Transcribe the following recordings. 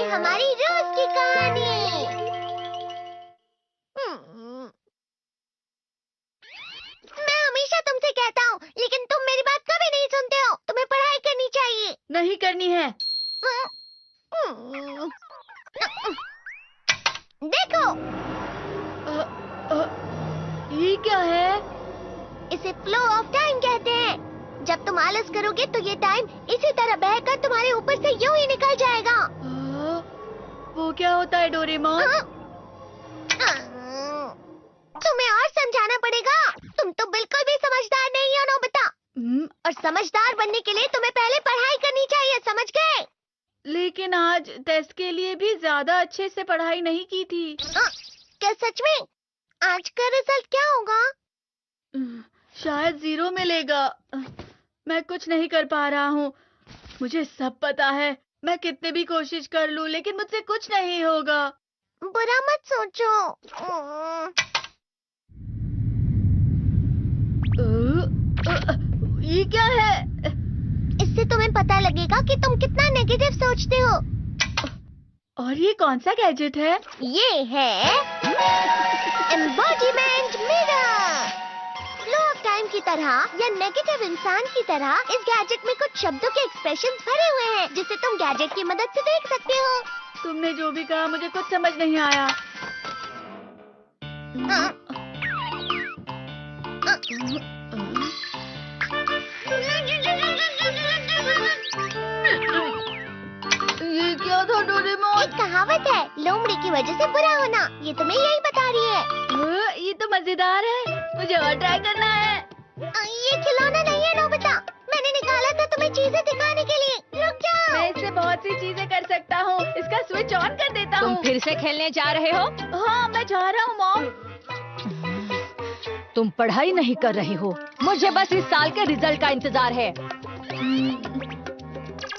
हमारी रोज की कहानी। मैं हमेशा तुमसे कहता हूँ, लेकिन तुम मेरी बात कभी नहीं सुनते हो। तुम्हें पढ़ाई करनी चाहिए। नहीं करनी है। देखो, ये क्या है? इसे फ्लो ऑफ टाइम कहते हैं। जब तुम आलस करोगे तो ये टाइम इसी तरह बहकर तुम्हारे ऊपर से यूं ही निकल जाएगा। वो क्या होता है डोरेमोन? तुम्हें और समझाना पड़ेगा। तुम तो बिल्कुल भी समझदार नहीं हो नोबिता। और समझदार बनने के लिए तुम्हें पहले पढ़ाई करनी चाहिए, समझ गए? लेकिन आज टेस्ट के लिए भी ज्यादा अच्छे से पढ़ाई नहीं की थी। क्या सच में? आज का रिजल्ट क्या होगा? शायद 0 मिलेगा। मैं कुछ नहीं कर पा रहा हूँ। मुझे सब पता है। मैं कितने भी कोशिश कर लूँ, लेकिन मुझसे कुछ नहीं होगा। बुरा मत सोचो। ये क्या है? इससे तुम्हें पता लगेगा कि तुम कितना नेगेटिव सोचते हो। और ये कौन सा गैजेट है? ये है embodiment mirror. Flow of time की तरह या नेगेटिव इंसान की तरह इस गैजेट में कुछ शब्दों के एक्सप्रेशन भरे हुए हैं, जिसे तुम गैजेट की मदद से देख सकते हो। तुमने जो भी कहा मुझे कुछ समझ नहीं आया। ये क्या था डोरेमोन? एक कहावत है, लोमड़ी की वजह से बुरा होना। ये तुम्हें यही बता रही है। ये तो मजेदार है। मुझे और ट्राई करना है। ये खिलौना नहीं है नोबिता। मैंने निकाला था तुम्हें चीजें दिखाने के लिए। रुक जाओ। मैं इससे बहुत सी चीजें कर सकता हूँ। इसका स्विच ऑन कर देता हूँ। तुम फिर से खेलने जा रहे हो? हाँ, मैं जा रहा हूँ मॉम। तुम पढ़ाई नहीं कर रही हो। मुझे बस इस साल के रिजल्ट का इंतजार है।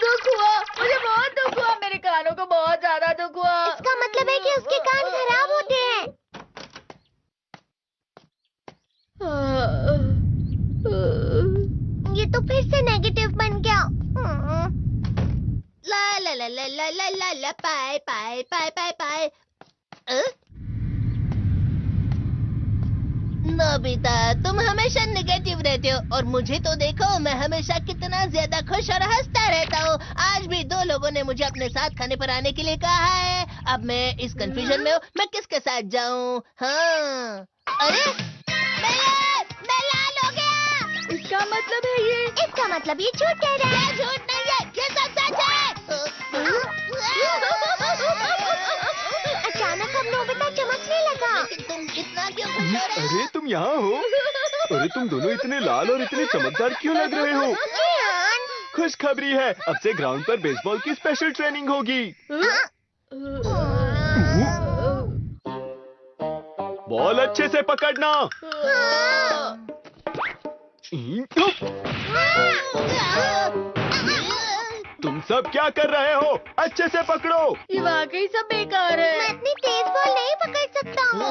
दुख हुआ, मुझे बहुत दुख हुआ। मेरे कानों को बहुत ज्यादा दुख हुआ। इसका मतलब है कि उसके कान खराब होते हैं। ये तो फिर से नेगेटिव बन गया। ला ला ला ला ला ला ला ला पाए पाए पाए पाए पाए। नोबिता, तुम हमेशा नेगेटिव रहते हो और मुझे तो देखो, मैं हमेशा कितना ज्यादा खुश और हंसता रहता हूँ। आज भी 2 लोगों ने मुझे अपने साथ खाने पर आने के लिए कहा है। अब मैं इस कंफ्यूजन में हूँ, मैं किसके साथ जाऊँ? हाँ, अरे मैं लाल हो गया। इसका मतलब है ये? इसका मतलब ये झूठ कह रहा है। झूठ नहीं है, ये सब सच है। अचानक अब नोबिता चमकने लगा। लेकिन तुम इतना क्यों खुश हो रहे हो? अरे तुम यहाँ हो? अरे तुम दोनों इतने लाल और इतने चमकदार क्यों लग रहे हो? खुशखबरी है, अब से ग्राउंड पर बेसबॉल की स्पेशल ट्रेनिंग होगी। बॉल अच्छे से पकड़ना। तुम सब क्या कर रहे हो? अच्छे से पकड़ो। ये वाकई सब बेकार है। मैं इतनी तेज बॉल नहीं पकड़ सकता हूँ।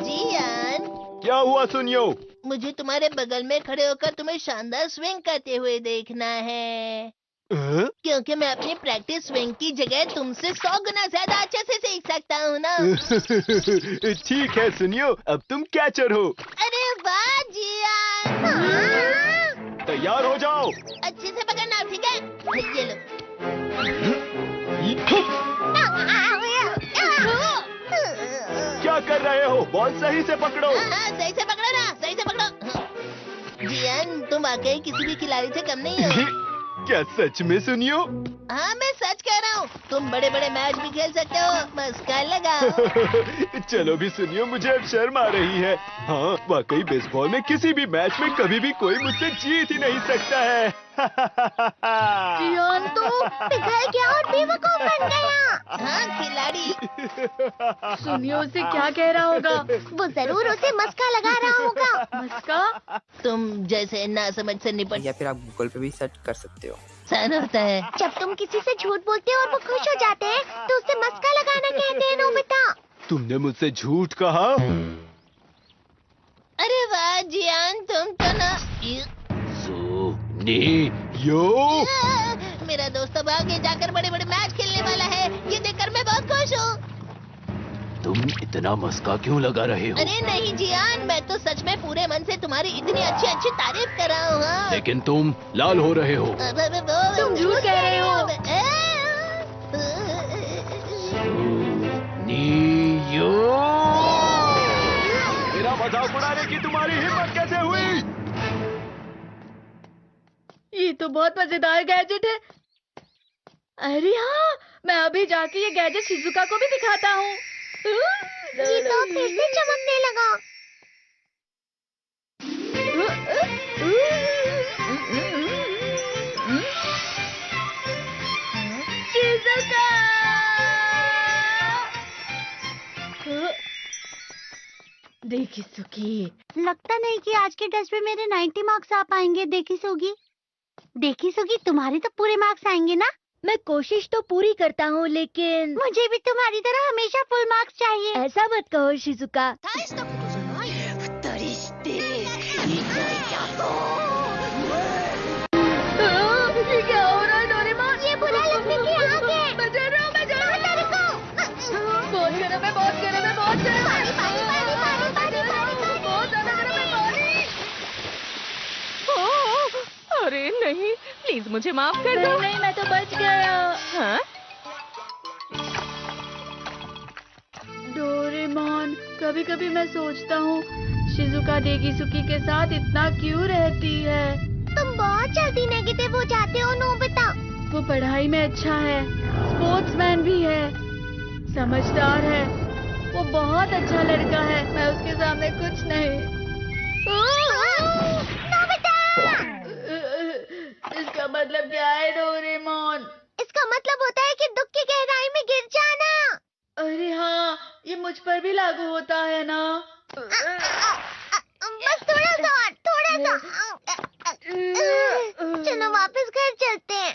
जियान, क्या हुआ सुनियो? मुझे तुम्हारे बगल में खड़े होकर तुम्हें शानदार स्विंग करते हुए देखना है। क्योंकि मैं अपनी प्रैक्टिस स्विंग की जगह तुमसे 100 गुना ज्यादा अच्छे से सीख सकता हूँ ना। ठीक है सुनियो, अब तुम कैचर हो। अरे वाह जियान। तैयार हो जाओ। अच्छे से पकड़ना, ठीक है? ये लो। क्या कर रहे हो? बॉल सही से पकड़ो। सही से पकड़ो ना, सही से पकड़ो। जियान, तुम वाकई किसी भी खिलाड़ी से कम नहीं हो। क्या सच में सुनियो? हाँ, मैं सच कह रहा हूँ। तुम बड़े बड़े मैच भी खेल सकते हो, मस्का लगाओ। चलो भी सुनियो, मुझे अब शर्म आ रही है। हाँ, वाकई बेसबॉल में किसी भी मैच में कभी भी कोई मुझसे जीत ही नहीं सकता है। जियान तो पिघल गया और बेवकूफ बन गया। हाँ, खिलाड़ी। सुनियो उसे क्या कह रहा होगा? वो जरूर उसे मस्का लगा रहा होगा। मस्का? तुम जैसे नासमझ से निपट। या फिर आप गूगल पे भी सर्च कर सकते हो। सन होता है। जब तुम किसी से झूठ बोलते हो और वो खुश हो जाते हैं, तो उससे मस्का लगाना कहते हैं नोबिता। तुमने मुझसे झूठ कहा? अरे वाह जियान, तुम तो ना। यो मेरा दोस्त अब आगे जाकर बड़े-बड़े मैच खेलने वाला है। ये देखकर मैं बहुत खुश हूँ। तुम इतना मस्का क्यों लगा रहे हो? अरे नहीं जियान, मैं तो सच में पूरे मन से तुम्हारी इतनी अच्छी तारीफ कर रहा हूँ। हाँ। लेकिन तुम लाल हो रहे हो। तुम झूठ कह रहे हो। नीयो! मेरा मजाक उड़ाने की तुम्हारी हिम्मत कैसे हुई? ये तो बहुत मजेदार गैजेट है। अरे हाँ, मैं अभी जाके ये गैजेट शिजुका को भी दिखाता हूँ। ये तो फिर से चमकने लगा। शिजुका! देखी सुकी, लगता नहीं कि आज के टेस्ट में मेरे 90 मार्क्स आ पाएंगे। देखी सोगी तुम्हारे तो पूरे मार्क्स आएंगे ना? मैं कोशिश तो पूरी करता हूँ, लेकिन मुझे भी तुम्हारी तरह हमेशा फुल मार्क्स चाहिए। ऐसा मत कहो शिजुका। ये क्या हो रहा है डोरेमोन? ये बुरा लगने की आग है। मैं डर रहा हूँ, बहुत गर्म है, बहुत गर्म है, बहुत गर्म है। पानी, बहुत ज्यादा गर्म है पानी। अरे नहीं, प्लीज मुझे माफ कर दो। नहीं, मैं तो बच गया। हाँ? डोरेमोन, कभी कभी मैं सोचता हूँ शिजुका देगिसुकी के साथ इतना क्यों रहती है। तुम बहुत जल्दी नेगेटिव हो जाते हो नोबिता। वो पढ़ाई में अच्छा है, स्पोर्ट्समैन भी है, समझदार है, वो बहुत अच्छा लड़का है। मैं उसके सामने कुछ नहीं। इसका मतलब क्या है डोरेमोन? इसका मतलब होता है कि दुख की गहराई में गिर जाना। अरे हाँ, ये मुझ पर भी लागू होता है ना। बस थोड़ा सा। चलो वापस घर चलते हैं।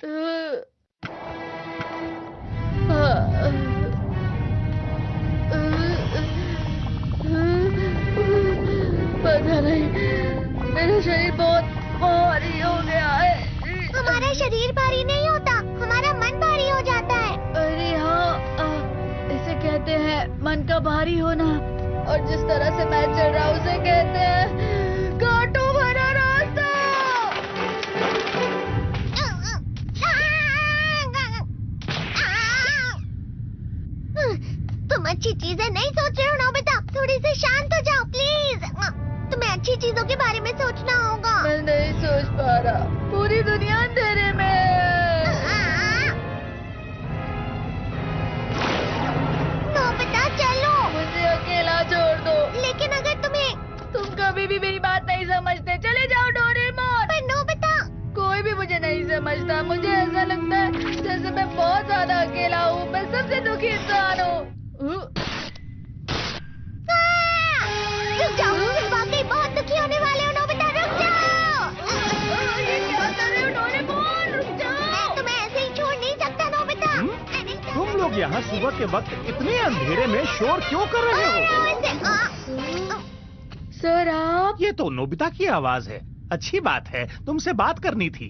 पता नहीं, मेरा शरीर बहुत भारी हो गया है। हमारा शरीर भारी नहीं होता, हमारा मन भारी हो जाता है। अरे हाँ, इसे कहते हैं मन का भारी होना। और जिस तरह से मैं चल रहा हूँ उसे कहते हैं कांटों भरा रास्ता। तुम अच्छी चीजें नहीं सोच रहे हो नोबिता। थोड़ी सी शांत हो जाओ प्लीज। तुम्हें अच्छी चीजों के बारे में सोचना होगा। मैं नहीं सोच पा रहा, पूरी दुनिया अंधेरे में है। नोबिता चलो। मुझे अकेला छोड़ दो। लेकिन अगर तुम कभी भी मेरी बात नहीं समझते, चले जाओ डोरेमोन। पर नोबिता। कोई भी मुझे नहीं समझता। मुझे ऐसा लगता है जैसे मैं बहुत ज्यादा अकेला हूँ। मैं सबसे दुखी इंसान हूँ। रुक जाओ, तुम वाकई बहुत दुखी होने वाले हो नोबिता। रुक जाओ। ये क्या कर रहे हो डोरेमोन? रुक जाओ। मैं तुम्हें ऐसे ही छोड़ नहीं सकता नोबिता। तुम लोग यहाँ सुबह के वक्त इतने अंधेरे में शोर क्यों कर रहे हो? सर आप? ये तो नोबिता की आवाज है। अच्छी बात है, तुमसे बात करनी थी।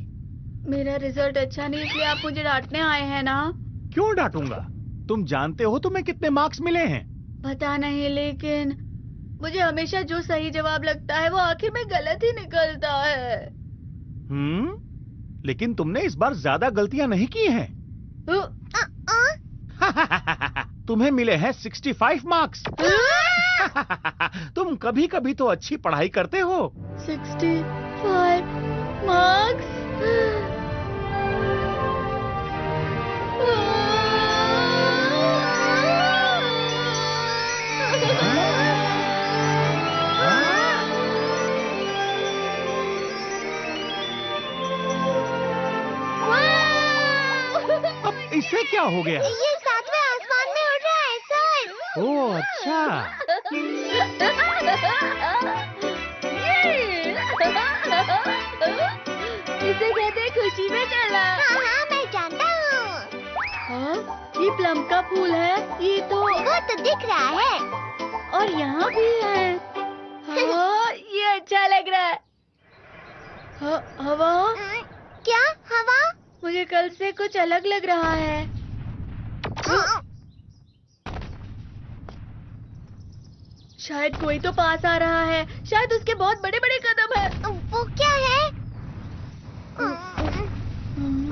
मेरा रिजल्ट अच्छा नहीं, इसलिए आप मुझे डांटने आए हैं ना? क्यों डांटूंगा? तुम जानते हो तुम्हें कितने मार्क्स मिले हैं? पता नहीं, लेकिन मुझे हमेशा जो सही जवाब लगता है वो आखिर में गलत ही निकलता है। लेकिन तुमने इस बार ज्यादा गलतियां नहीं की हैं। तुम्हें मिले हैं 65 मार्क्स। तुम कभी कभी तो अच्छी पढ़ाई करते हो। 65 मार्क्स? अब इससे क्या हो गया? ये सातवें आसमान में उड़ रहा है सर। ओह अच्छा। इसे कहते हैं खुशी में चला। हाँ, मैं जानता हूँ। हाँ, ये प्लम का फूल है। ये तो वो तो दिख रहा है। और यहाँ भी है। हाँ, ये अच्छा लग रहा है। हवा? क्या हवा? मुझे मुझे कल से कुछ अलग लग रहा है। शायद कोई तो पास आ रहा है। शायद उसके बहुत बड़े बड़े कदम हैं। वो क्या है?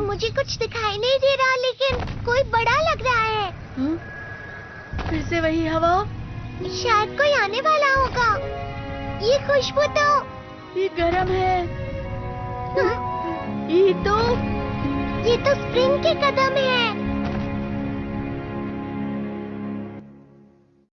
मुझे कुछ दिखाई नहीं दे रहा, लेकिन कोई बड़ा लग रहा है। फिर से वही हवा। शायद कोई आने वाला होगा। ये खुशबू तो ये गरम है। ये तो स्प्रिंग के कदम है।